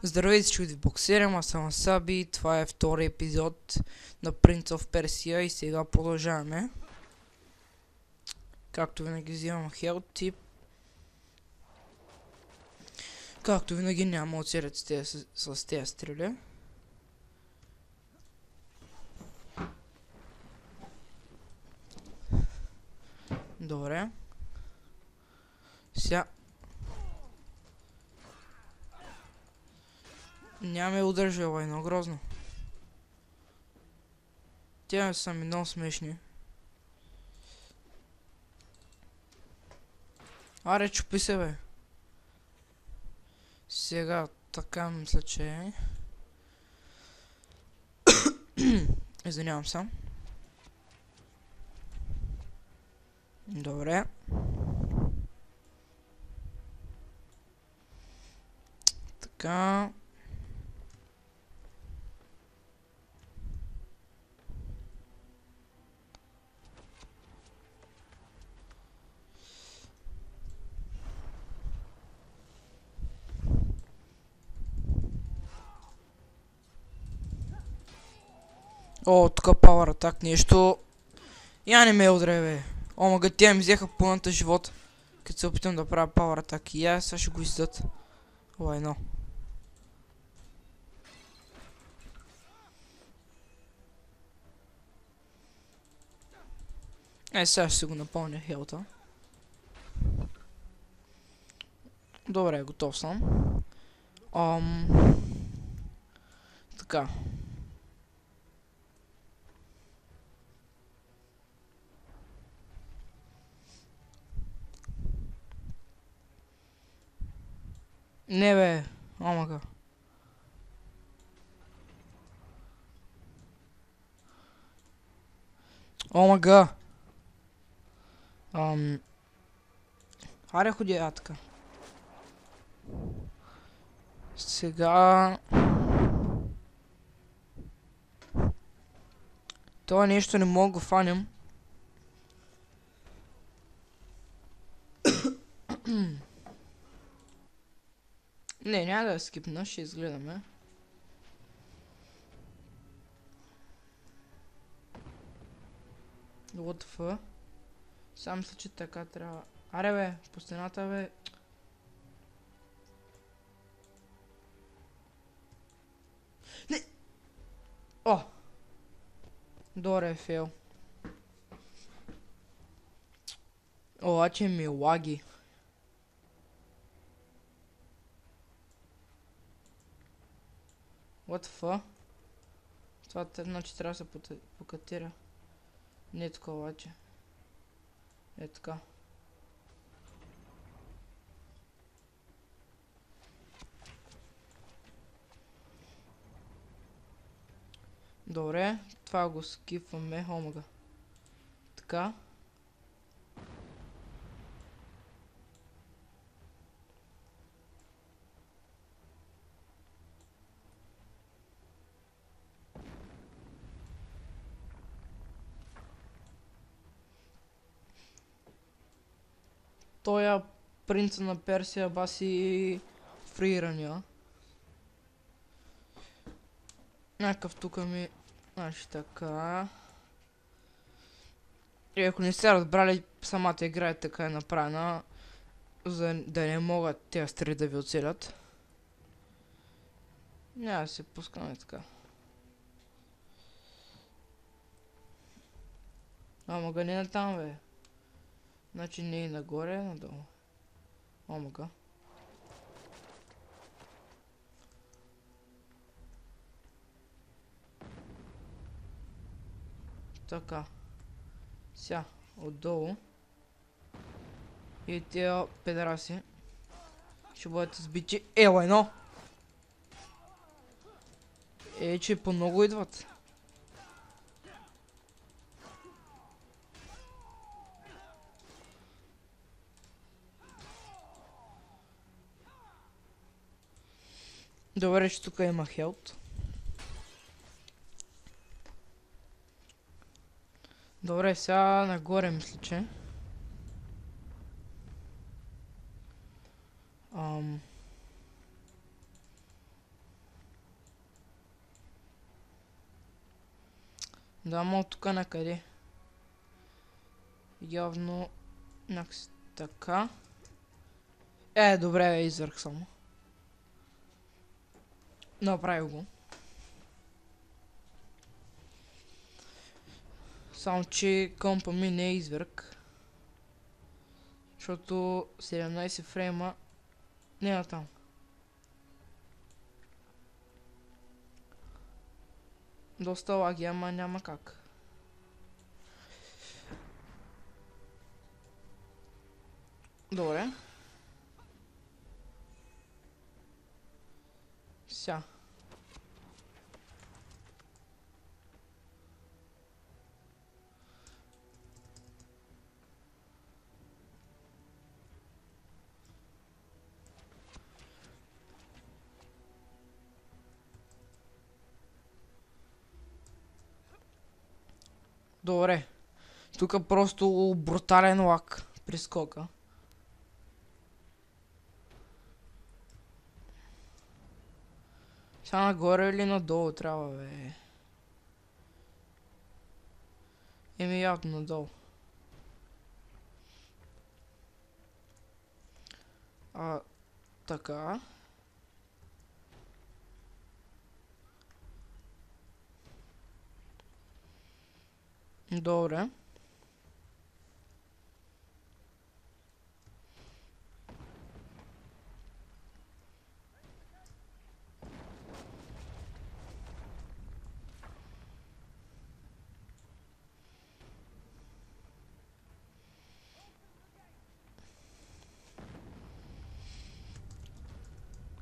Здравейте, че ви боксирам, аз съм Саби, това е втори епизод на Prince of Persia и сега продължаваме. Както винаги взимам хелт тип. Както винаги няма оцелят с тези стрели. Добре. Сега. Няма ме удържала, едно грозно. Те са ми много смешни. Аре, чупи се, бе. Сега, така мисля, че е. Извинявам се. Добре. Така. О, тук пауър атак нещо. Я не ме удре, бе. О, мага, тя ми взеха пълната живот. Като се опитам да правя пауър атак. И я сега ще го издат. О, едно. Сега ще си го напълня хелта. Добре, готов съм. Така. Не, бе. Омага. Омага. Аре, ходи, така. Сега... Това нещо не мога го фанем. Не, няма да скипна, ще изгледаме. What the fuck? Сам мисля, че така трябва. Аре, бе, по стената, бе. Не! О! Добре, фейл. Обаче ми лаги. What the fuck? Това значи трябва да се покатира. Не е така обаче. Е така. Добре, това го скипваме, омага. Така. Тоя принца на Персия баси фрирания. Някакъв тук ми... Значи така... И ако не сте разбрали, самата игра е така направена, за да не могат тези стри да ви оцелят. Няма да се пускаме така. Омага, не натам, бе. Значи не и нагоре, надолу. Омага. Така. Ся, отдолу. И тия педраси ще бъдат избити. Ела едно! Че по много идват. Добре, че тук има хелт. Добре, сега нагоре мисля, че. Да, ма от тук накъде? Явно... Така. Добре, бе, изърх само. Направих го. Само, че компа ми не е извърк. Защото 17 фрейма не е там. Доста лаги, ама няма как. Добре. Ся. Добре. Тук просто брутален лак при скока. Сега нагоре или надолу трябва, бе? Еми явно надолу. Така. Добре.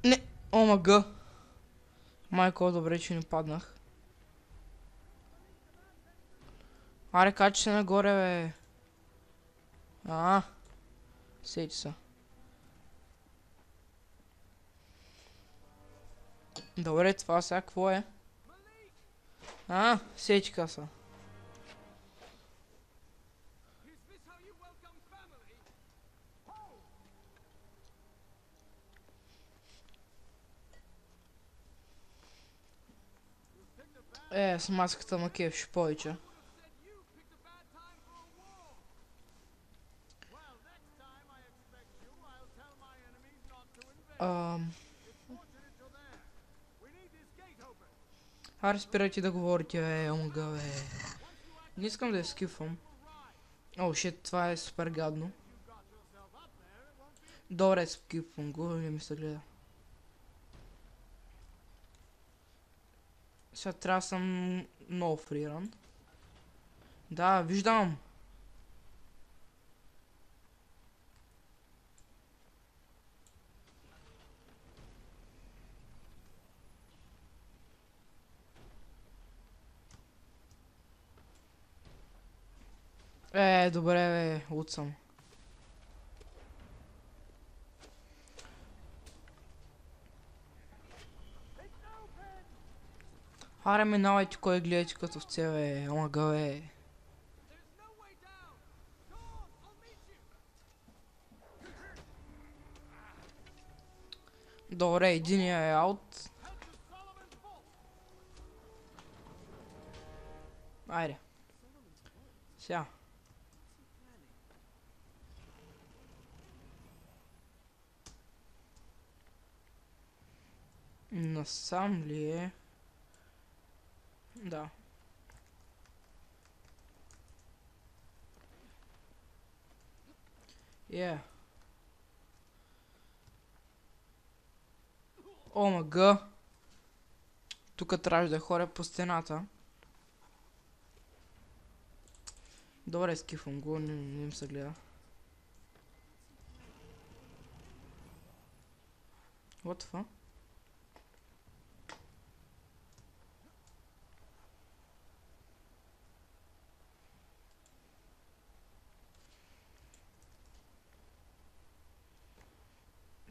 Не, омага. Майко, добре, че не паднах. Аре, качи се нагоре, бе. Сети са. Добре, това сега какво е? Сечка са. С маската ма кефши повече. Аре, спирайте да говорите, бе, омага, бе. Не искам да я скифвам. О, шит, това е супер гадно. Добре, скифвам го, не ми се гледа. Сега трябва да съм много фриран. Да, виждам. Добре, бе, лут съм. Аре, минавайте, кой гледате като овце, бе, омага, бе. Добре, единия е аут. Айде. Сега. Насам ли е? Да. Омага. Тук трябваше да хоря по стената. Добре, скифвам го, не им се гледа. What the fuck?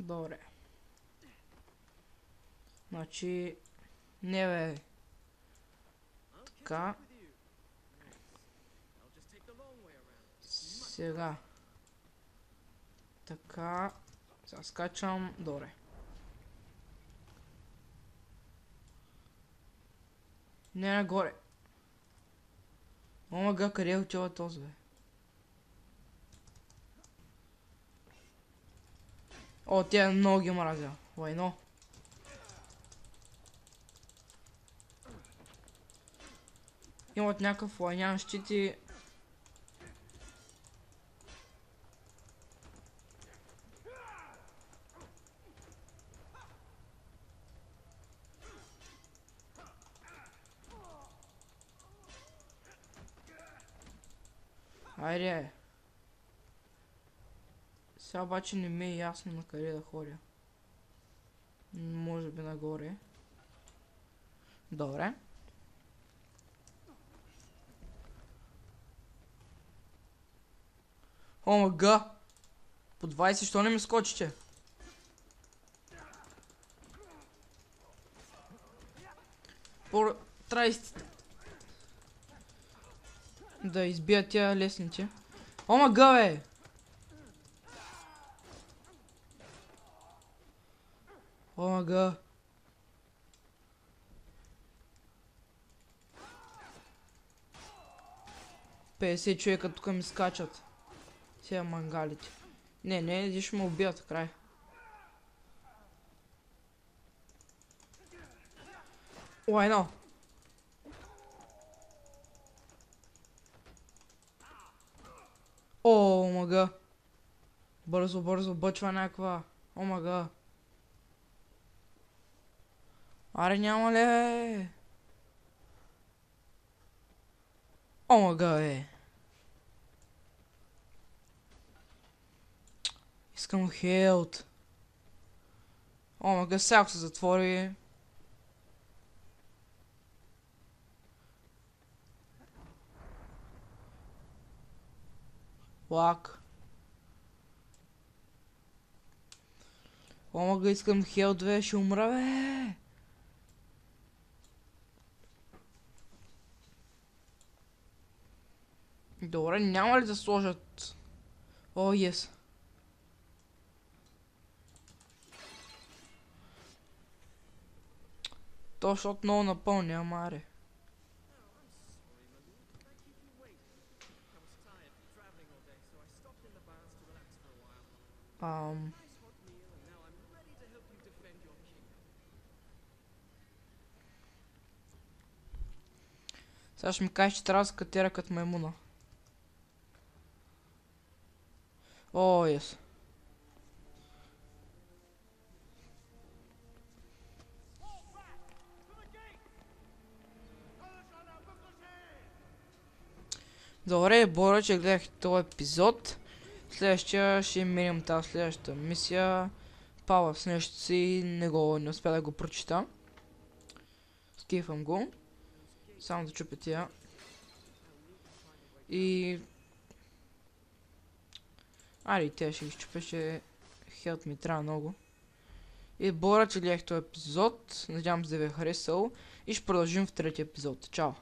Добре. Значи... Не, бе. Така. Сега. Така. Сега скачам. Добре. Не нагоре. Омага, къде отива този, бе? О, тя много ги мразя. Войно. Имат някакъв войнян щит и... Айде. Сега обаче не ми е ясно на къде да ходя. Може би нагоре. Добре. Омага! По 20, що не ми скочите? По 30. Да избият тя лесните. Омага, бе! Омага! Петдесет човека тук ми скачат. Сега мангалите. Не, ще ме убият, край. Ой, no. О, омага. Бързо, бъчва някаква. Омага. Аре, няма ли? Омага, бе. Искам хелт. Омага, сега се затвори. Лак. Омага, искам хелт, бе, ще умра, бе. Добре, няма ли да сложат? О, ес. То, защото много напълня, маре. Сега ще ми кажеш, че трябва да скатера като маймуна. О, ес. Добре, благодаря, че гледахте този епизод. Следващия ще минем тази следващата мисия. Пава в снещата си, не успя да го прочита. Скифам го. Само да чупя тия. И... Ари, те ще ги щупя, че хелт ми трябва много. И благодаря, че гледах този епизод. Надявам се да ви е харесал. И ще продължим в третия епизод. Чао!